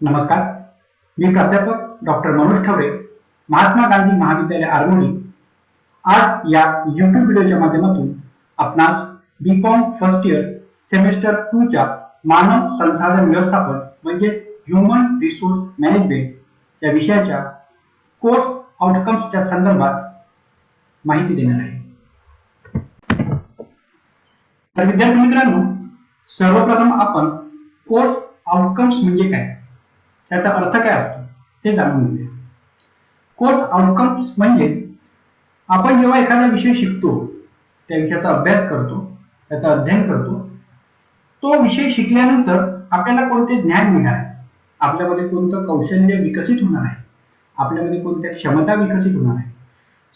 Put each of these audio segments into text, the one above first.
नमस्कार, मी प्राध्यापक डॉक्टर मनोज ठवरे, महात्मा गांधी महाविद्यालय आरमोरी. आज या यूट्यूब व्हिडिओच्या माध्यमातून आपणास बीकॉम फर्स्ट इयर सेमेस्टर 2 च्या मानव संसाधन व्यवस्थापन म्हणजे ह्युमन रिसोर्स मॅनेजमेंट या विषयाच्या कोर्स आउटकम्सच्या संदर्भात माहिती देणार आहे. तर विद्यार्थी मित्रांनो, सर्वप्रथम आपण कोर्स आउटकम्स म्हणजे काय, त्याचा अर्थ काय असतो ते जाणून घेऊया. कोर्स आउटकम्स म्हणजे आपण जेव्हा एखादा विषय शिकतो, त्या विषयाचा अभ्यास करतो, त्याचा अध्ययन करतो, तो विषय शिकल्यानंतर आपल्याला कोणते ज्ञान मिळणार आहे, आपल्यामध्ये कोणतं कौशल्य विकसित होणार आहे, आपल्यामध्ये कोणत्या क्षमता विकसित होणार आहे,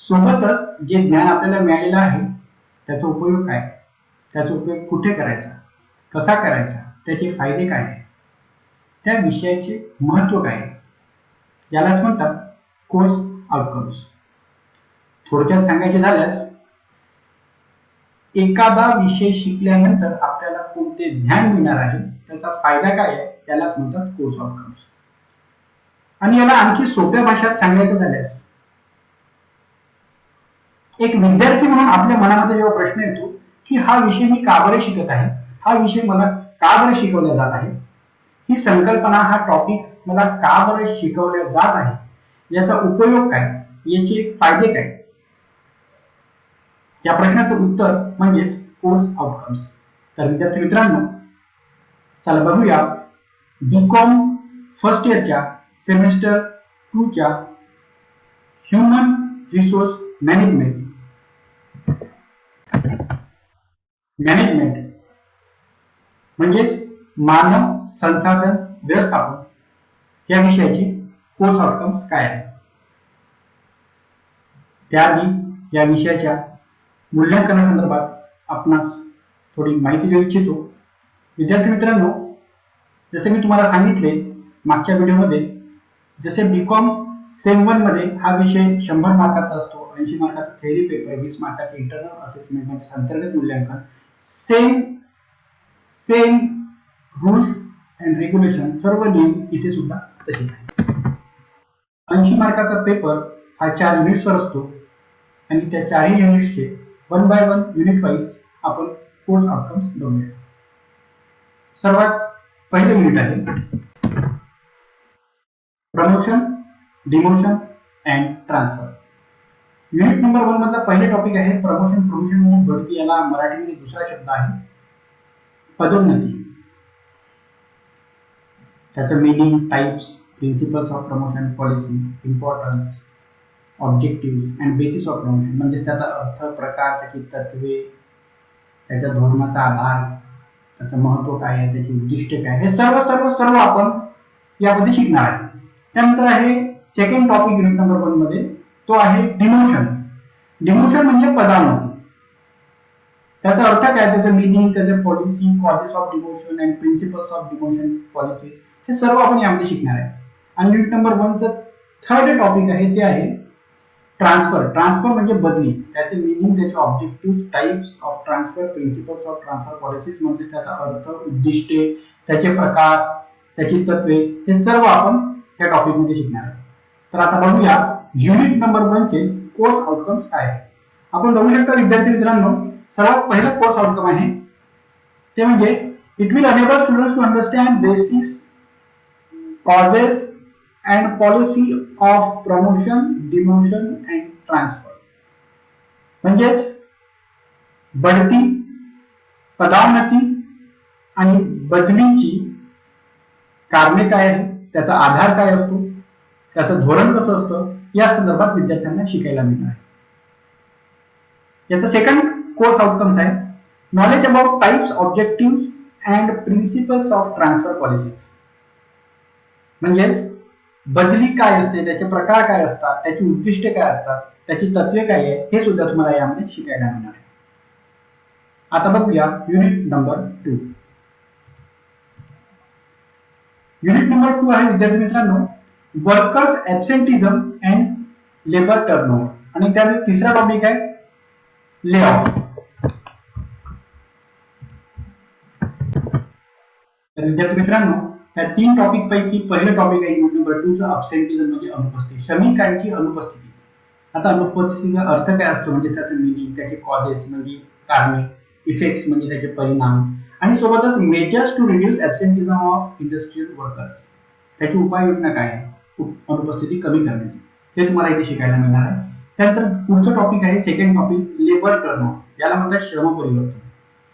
सोबतच जे ज्ञान आपल्याला मिळालेलं आहे त्याचा उपयोग काय, त्याचा उपयोग कुठे करायचा, कसा करायचा, त्याचे फायदे काय आहेत, त्या विषयाचे महत्त्व काय आहे, यालाच म्हणतात कोर्स आउटकम्स. थोडक्यात सांगायचे झाल्यास, एखादा विषय शिकल्यानंतर आपल्याला कोणते ज्ञान मिळणार आहे, त्याचा फायदा काय आहे, त्यालाच म्हणतात कोर्स आउटकम्स. आणि याला आणखी सोप्या भाषेत सांगायचं झाल्यास, एक विद्यार्थी म्हणून आपल्या मनामध्ये जेव्हा प्रश्न येतो की हा विषय मी का बरे शिकत आहे, हा विषय मला का बरे शिकवला जात आहे, ही संकल्पना, हा टॉपिक मला का बरे शिकवले जात आहे, याचा उपयोग काय, याचे फायदे काय, या प्रश्नाचं उत्तर म्हणजे कोर्स आउटकम्स. तर विद्यार्थी मित्रांनो, चला बघूया बीकॉम फर्स्ट इयरच्या सेमेस्टर 2 च्या ह्युमन रिसोर्स मॅनेजमेंट म्हणजे मानव संसाधन व्यवस्थापन या विषयाची कोर्स आउटकम्स काय आहे. त्याआधी या विषयाच्या मूल्यांकनासंदर्भात आपणास थोडी माहिती देऊ इच्छितो. विद्यार्थी मित्रांनो, जसे मी तुम्हाला सांगितले मागच्या व्हिडिओमध्ये, जसे बीकॉम सेम 1 मध्ये हा विषय 100 मार्काचा असतो, 80 मार्काचा थेअरी पेपर, 20 मार्काचे इंटरनल असेसमेंट म्हणजे अंतर्गत मूल्यांकन, सेम रूल्स अँड रेग्युलेशन, सर्व नियम इथे सुद्धा तसेच आहे. 80 मार्काचा पेपर हा 4 युनिट्सवर असतो आणि त्या 4 युनिट्सचे 1 बाय 1 युनिट वाईज आपण कोर्स आउटकम्स बघूया. सर्वात पहिले युनिट आहे promotion, demotion and transfer. Unit number 1 मधला पहिले टॉपिक आहे प्रमोशन. प्रमोशन म्हणजे बढती, याला मराठीमध्ये दुसरा शब्द आहे पदोन्नती. त्याचं meaning, types, principles of promotion, policy, importance, objective and basis of promotion म्हणजे त्याचा अर्थ, प्रकार, त्याची तत्वे, त्याच्या धोरणाचा आधार, त्याचं महत्त्व काय आहे, त्याची उद्दिष्टे काय, हे सर्व सर्व सर्व आपण यामध्ये शिकणार आहे. त्यानंतर आहे सेकंड टॉपिक युनिट नंबर 1 मध्ये, तो आहे डिमोशन. डिमोशन म्हणजे पदोन्नती. त्याचा अर्थ काय, त्याचं मीनिंग, त्याचे policy, causes of demotion and principles of demotion policy, हे सर्व आपण यामध्ये शिकणार आहे. आणि युनिट नंबर 1 चं थर्ड टॉपिक आहे ते आहे ट्रान्सफर. ट्रान्सफर म्हणजे बदली, त्याचे मीनिंग, त्याचे objective, types of transfer, principles of transfer, policies म्हणजे त्याचा अर्थ, उद्दिष्टे, त्याचे प्रकार, त्याची तत्वे, हे सर्व आपण या टॉपिक मध्ये शिकणार आहे. तर आता बघूया युनिट नंबर 1 चे कोर्स आउटकम्स काय आहे. आपण बघू शकता विद्यार्थी मित्रांनो, सर्वात पहिलं कोर्स आउटकम आहे ते म्हणजे it will enable students to understand basis, causes and policy of promotion, demotion and transfer. म्हणजेच बढती, पदोन्नती आणि बदलीची कारणे काय आहेत, त्याचा आधार काय असतो, त्याचं धोरण कसं असतं, या संदर्भात विद्यार्थ्यांना शिकायला मिळणार आहे. याचा सेकंड कोर्स आउटकम्स आहे knowledge about types, objective and principles of transfer policy. म्हणजेच बदली काय असते, त्याचे प्रकार काय असतात, त्याची उद्दिष्टे काय असतात, त्याची तत्वे काय आहे, हे सुद्धा तुम्हाला यामध्ये शिकायला मिळणार आहे. आता बघूया युनिट नंबर 2. युनिट नंबर 2 आहे विद्यार्थी मित्रांनो वर्कर्स ऍब्सेंटिझम अँड लेबर टर्नओव्हर. आणि त्यामध्ये तिसरा टॉपिक आहे ले ऑफ. विद्यार्थी मित्रांनो, ह्या 3 टॉपिक पैकी पहिलं टॉपिक आहे युनिट नंबर 2 चं अब्सेंटिझम म्हणजे अनुपस्थिती. श्रमिकांची अनुपस्थिती. आता अनुपस्थितीचा अर्थ काय असतो म्हणजे त्याचं मीनिंग, त्याचे कॉजेस म्हणजे कारणे, इफेक्ट्स म्हणजे त्याचे परिणाम आणि सोबतच measures to reduce absenteeism of industrial workers. त्याची उपाययोजना काय आहे अनुपस्थिती कमी करण्याची, ते तुम्हाला इथे शिकायला मिळणार आहे. त्यानंतर पुढचं टॉपिक आहे सेकंड टॉपिक लेबर टर्नओव्हर, याला म्हणतात श्रम परिवर्तन.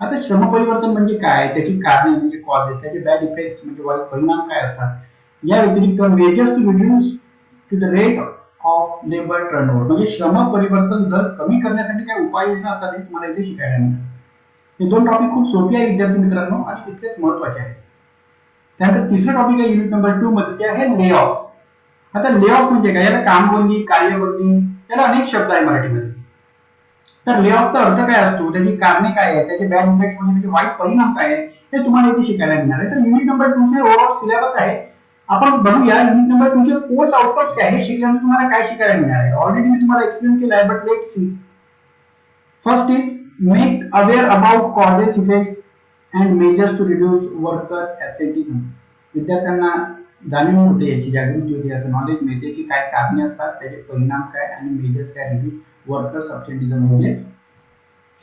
आता श्रम परिवर्तन म्हणजे काय, त्याची कारणे म्हणजे कॉजेस, त्याचे बॅड इफेक्ट्स म्हणजे वाईट परिणाम काय असतात, या व्यतिरिक्त measures to reduce to the rate of labour turnover म्हणजे श्रम परिवर्तन दर कमी करण्यासाठी काय उपाययोजना असतात हे तुम्हाला इथे शिकायला मिळणार. हे 2 टॉपिक खूप सोपे आहे विद्यार्थी मित्रांनो आणि तितकेच महत्त्वाचे आहेत. त्यानंतर तिसरं टॉपिक आहे युनिट नंबर 2 मध्ये, ते आहे ले ऑफ. आता ले ऑफ म्हणजे काय, याला कामबंदी, कार्यबंदी, याला अनेक शब्द आहे मराठीमध्ये. तर ले ऑफचा अर्थ काय असतो, त्याची कारणे काय आहे, त्याचे बॅड इफेक्ट म्हणजे त्याचे वाईट परिणाम काय आहे, हे तुम्हाला इथे शिकायला मिळणार आहे. तर युनिट नंबर 2 चे ओव्हरऑल सिलेबस आहे. आपण बघूया युनिट नंबर 2 चे कोर्स आउटकम्स काय आहे, शिकल्यानंतर तुम्हाला काय शिकायला मिळणार आहे. ऑलरेडी मी तुम्हाला एक्सप्लेन केलं आहे, but let's see. First is make aware about causes, effects and measures to reduce workers absenteeism. विद्यार्थ्यांना जाणीव होते, याची जागृती होते, याचं नॉलेज मिळते की काय कारणे असतात, त्याचे परिणाम काय आणि मेजर्स काय रिड्यूस वर्कर्स ॲब्सेंटिझम म्हणजे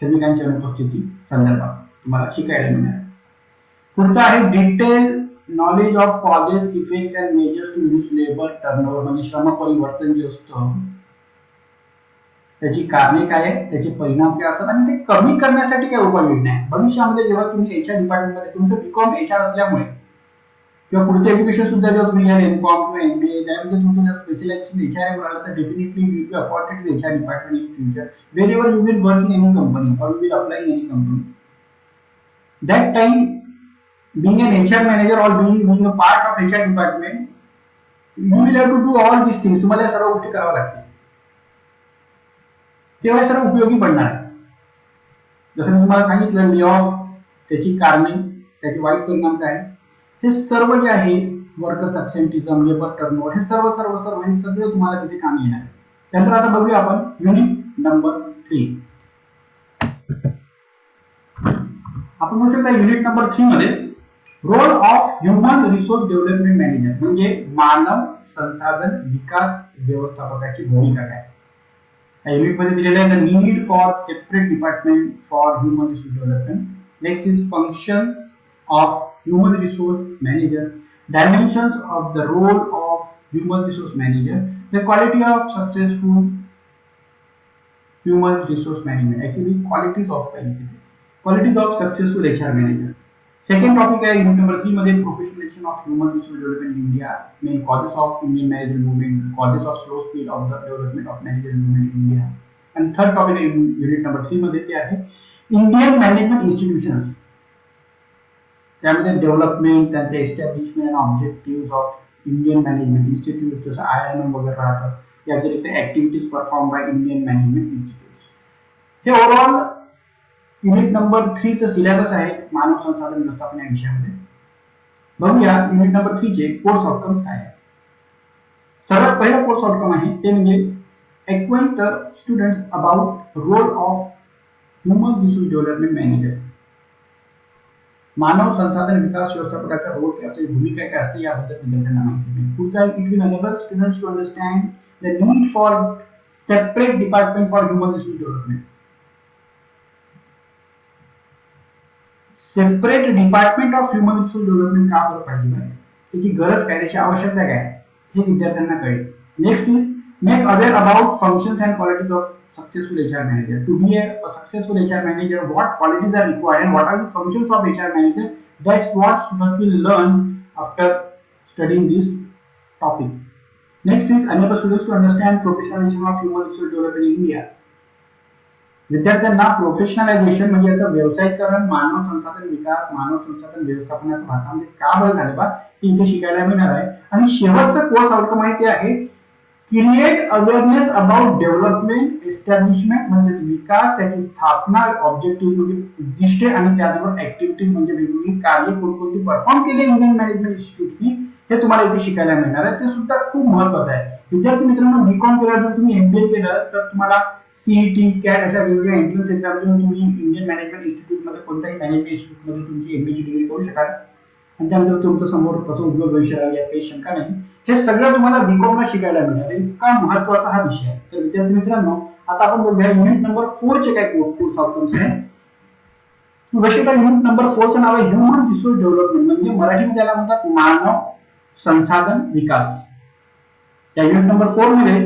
श्रमिकांची अनुपस्थिती संदर्भात तुम्हाला शिकायला मिळणार. पुढचा आहे detail knowledge of causes, effects and measures to reduce labour turnover म्हणजे श्रम परिवर्तन जे असतं त्याची कारणे काय आहे, त्याचे परिणाम काय असतात आणि ते कमी करण्यासाठी काय उपाययोजना आहे. भविष्यामध्ये जेव्हा तुम्ही एचआर डिपार्टमेंटमध्ये तुमचं बीकॉम एचआर असल्यामुळे किंवा पुढचं एज्युकेशन सुद्धा जेव्हा तुम्ही घ्याल एमकॉम किंवा एमबीए, त्यामध्ये तुमचं जर स्पेशलायझेशन एचआर मिळालं तर definitely you will be appointed in HR department in future wherever you will work in any company or you will apply in any company. That time, being an HR manager or being a part of HR department, you will have to do all these things. तुम्हाला या सर्व गोष्टी कराव्या लागतील. तेव्हा सर्व उपयोगी पडणार आहे. जसं मी तुम्हाला सांगितलं ले ऑफ, त्याची कारणे, त्याचे वाईट परिणाम काय, हे सर्व जे आहे वर्कर्स ॲब्सेंटिझम, लेबर टर्नओव्हर, हे सर्व हे सगळं तुम्हाला तिथे काम येणार आहे. त्यानंतर आता बघूया आपण युनिट नंबर 3. आपण म्हणू शकता युनिट नंबर 3 मध्ये role of human resource development manager म्हणजे मानव संसाधन विकास व्यवस्थापकाची भूमिका काय. या युनिट मध्ये दिलेलं आहे the need for separate department for human resource development. Next is function of human resource manager, dimensions of the role of human resource manager, the quality of successful human resource management, actually qualities of successful HR manager. Second topic है unit number 3 मध्ये professionalization of human resource development in India, main causes of Indian management movement, causes of slow speed of the development of management movement in India. And third topic है unit number 3 मध्ये ते आहे Indian management institutions, त्यामध्ये development, त्यांचे establishment आणि objective of Indian management institute जसं IIM वगैरे राहतं, या व्यतिरिक्त activities perform by Indian management institute. हे ओव्हरऑल युनिट नंबर 3 चं सिलेबस आहे मानव संसाधन व्यवस्थापन या विषयामध्ये. बघूया युनिट नंबर 3 चे कोर्स आउटकम्स काय आहेत. सर्वात पहिला कोर्स आउटकम आहे ते म्हणजे acquaint the students about role of human resource development manager. मानव संसाधन विकास व्यवस्थापकाचा रोल काय असतो, भूमिका काय असते याबद्दल विद्यार्थ्यांना माहिती मिळेल. पुढचा it will enable students to understand the need for separate department for human resource development. Separate department of human resource development का बरं पाहिजे, त्याची गरज काय, त्याची आवश्यकता काय हे विद्यार्थ्यांना कळेल. Next is make aware about functions and qualities of successful HR manager. To be a successful HR manager, what qualities are required and what are the functions of HR manager? That's what students will learn after studying this topic. Next is enable students to understand professionalization of human resource development in India. विद्यार्थ्यांना प्रोफेशनलायझेशन म्हणजे याचं व्यावसायिकरण, मानव संसाधन विकास, मानव संसाधन व्यवस्थापनाचं भारतामध्ये का बरं झालं बा हे इथे शिकायला मिळणार आहे. आणि शेवटचा कोर्स आउटकम आहे ते आहे create awareness about development, establishment म्हणजे विकास, त्याची स्थापना, ऑब्जेक्टिव्ह म्हणजे उद्दिष्टे आणि त्याचबरोबर ऍक्टिव्हिटीज म्हणजे वेगवेगळी कार्य कोणकोणती परफॉर्म केली इंडियन मॅनेजमेंट इन्स्टिट्यूटनी हे तुम्हाला इथे शिकायला मिळणार आहे. ते सुद्धा खूप महत्त्वाचं आहे. विद्यार्थी मित्रांनो, बीकॉम केलं जर तुम्ही MBA केलं तर तुम्हाला CET, CAT अशा वेगवेगळ्या एंट्रन्स एक्झाम देऊन तुम्ही इंडियन मॅनेजमेंट इन्स्टिट्यूट मध्ये कोणत्याही मॅनेजमेंट इन्स्टिट्यूट मध्ये तुमची MBA ची डिग्री करू शकाल. आणि त्यानंतर तुमचं समोर कसं उज्ज्वल भविष्य राहील यात काही शंका नाही. हे सगळं तुम्हाला बीकॉमला शिकायला मिळणार. इतका महत्वाचा हा विषय आहे. तर विद्यार्थी मित्रांनो, आता आपण बघूया युनिट नंबर 4 चे काय कोर्स आउटकम्स आहे. विषयाचा युनिट नंबर 4 चं नाव आहे ह्युमन रिसोर्स डेव्हलपमेंट, म्हणजे मराठीमध्ये त्याला म्हणतात मानव संसाधन विकास. या युनिट नंबर 4 मध्ये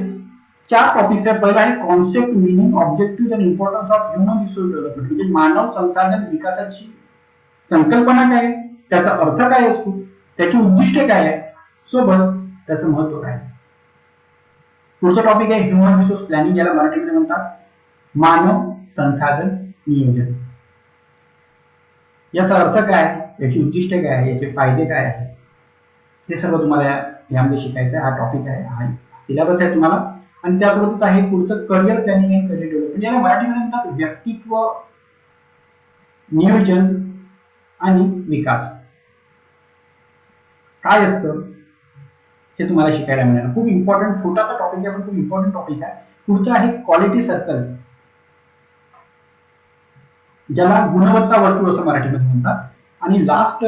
4 टॉपिक्स आहेत. पहिला आहे concept, meaning, objective and importance of human resource development, म्हणजे मानव संसाधन विकासाची संकल्पना काय, त्याचा अर्थ काय असतो, त्याची उद्दिष्टे काय आहे, सोबत त्याचं महत्व काय. पुढचा टॉपिक आहे ह्युमन रिसोर्स प्लॅनिंग, याला मराठीमध्ये म्हणतात मानव संसाधन नियोजन. याचा अर्थ काय, याची उद्दिष्टे काय आहे, याचे फायदे काय आहेत, हे सर्व तुम्हाला यामध्ये शिकायचं आहे. हा टॉपिक आहे, हा सिलेबस आहे तुम्हाला. आणि त्यासोबतच आहे पुढचं career planning and career development, याला मराठीमध्ये म्हणतात व्यक्तित्व नियोजन आणि विकास. काय असतं हे तुम्हाला शिकायला मिळणार. खूप इम्पॉर्टंट छोटासा टॉपिक आहे, पण खूप इम्पॉर्टंट टॉपिक आहे. पुढचं आहे क्वालिटी सर्कल, ज्याला गुणवत्ता वर्तुळ असं मराठीमध्ये म्हणतात. आणि लास्ट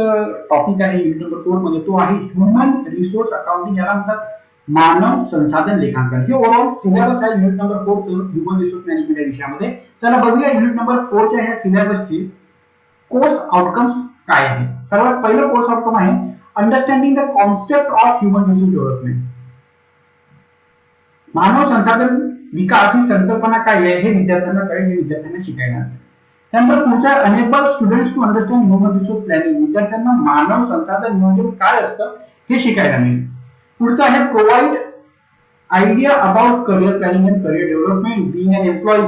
टॉपिक आहे युनिट नंबर 4 मध्ये, तो आहे ह्युमन रिसोर्स अकाउंटिंग, याला म्हणतात मानव संसाधन लेखांकन. हे ओव्हरऑल सिलेबस आहे युनिट नंबर 4 चं ह्युमन रिसोर्स मॅनेजमेंट या विषयामध्ये. चला बघूया युनिट नंबर 4 च्या ह्या सिलेबसची कोर्स आउटकम्स काय आहे. सर्वात पहिलं कोर्स आउटकम आहे understanding the concept of human resource development. मानव संसाधन विकास ही संकल्पना काय आहे हे विद्यार्थ्यांना कळेल, हे विद्यार्थ्यांना शिकायला. त्यानंतर पुढच्या enable students to understand human resource planning, विद्यार्थ्यांना मानव संसाधन नियोजन काय असतं हे शिकायला मिळेल. पुढचं आहे provide idea about career planning and career development, being an employee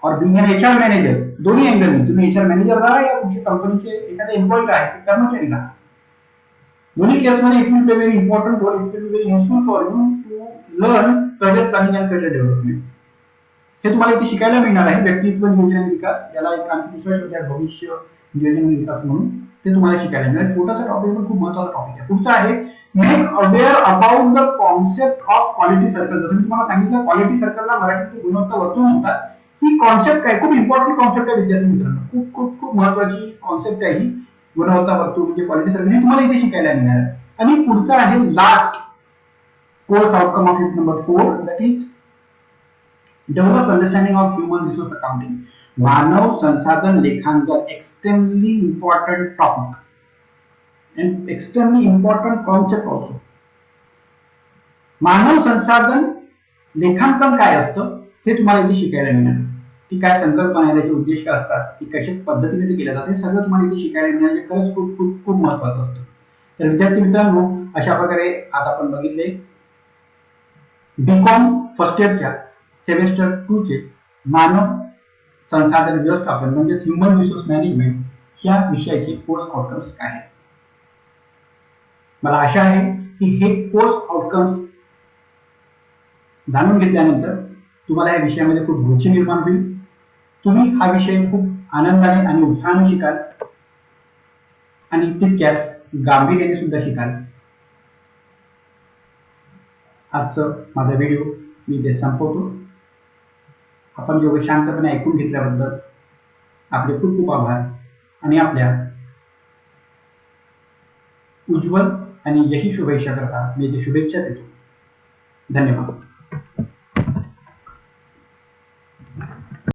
और बीइंग एन एचआर मॅनेजर. दोन्ही अँगल, तुम्ही एचआर मॅनेजर राहा या तुमच्या कंपनीचे एखाद्या एम्प्लॉई आहे, कर्मचारी राहा, दोन्ही केसमध्ये it will be very important role, it will be very useful for you to learn career planning and career development. हे तुम्हाला इथे शिकायला मिळणार आहे. व्यक्तित्व नियोजन आणि विकास, याला एक आणखी दुसरा शब्द आहे भविष्य नियोजन आणि विकास म्हणून, ते तुम्हाला शिकायला मिळेल. छोटासा टॉपिक पण खूप महत्त्वाचा टॉपिक आहे. पुढचा आहे make aware about the concept of quality circle. जसं मी तुम्हाला सांगितलं, क्वालिटी सर्कलला मराठीत गुणवत्ता वर्तुळ म्हणतात. ही कॉन्सेप्ट काय, खूप इम्पॉर्टंट कॉन्सेप्ट आहे विद्यार्थी मित्रांनो, खूप खूप खूप महत्त्वाची कॉन्सेप्ट आहे ही गुणवत्ता वर्तुळ म्हणजे क्वालिटी सर्कल, हे तुम्हाला इथे शिकायला मिळणार आहे. आणि पुढचा आहे last course outcome of unit number 4, that is develop understanding of human resource accounting, मानव संसाधन लेखांकन. Extremely important topic and extremely important concept also. मानव संसाधन लेखांकन काय असतं हे तुम्हाला इथे शिकायला मिळणार. ती काय संकल्पना आहे, त्याचे उद्देश काय असतात, ती कशा पद्धतीने ते केले जाते, हे सगळं तुम्हाला इथे शिकायला मिळणार, जे खरंच खूप खूप खूप महत्त्वाचं असतं. तर विद्यार्थी मित्रांनो, अशा प्रकारे आज आपण बघितले बीकॉम फर्स्ट इयरच्या सेमेस्टर 2 चे मानव संसाधन व्यवस्थापन म्हणजे ह्युमन रिसोर्स मॅनेजमेंट या विषयाचे कोर्स आउटकम्स काय आहेत. मला आशा आहे की हे कोर्स आउटकम्स जाणून घेतल्यानंतर तुम्हाला या विषयामध्ये खूप रुची निर्माण होईल. तुम्ही हा विषय खूप आनंदाने आणि उत्साहाने शिकाल आणि तितक्याच गांभीर्याने सुद्धा शिकाल. आजचं माझा व्हिडिओ मी इथे संपवतो. आपण जेवढे शांतपणे ऐकून घेतल्याबद्दल आपले खूप खूप आभार आणि आपल्या उज्ज्वल आणि यशी शुभेच्छा करता मी इथे शुभेच्छा देतो. धन्यवाद.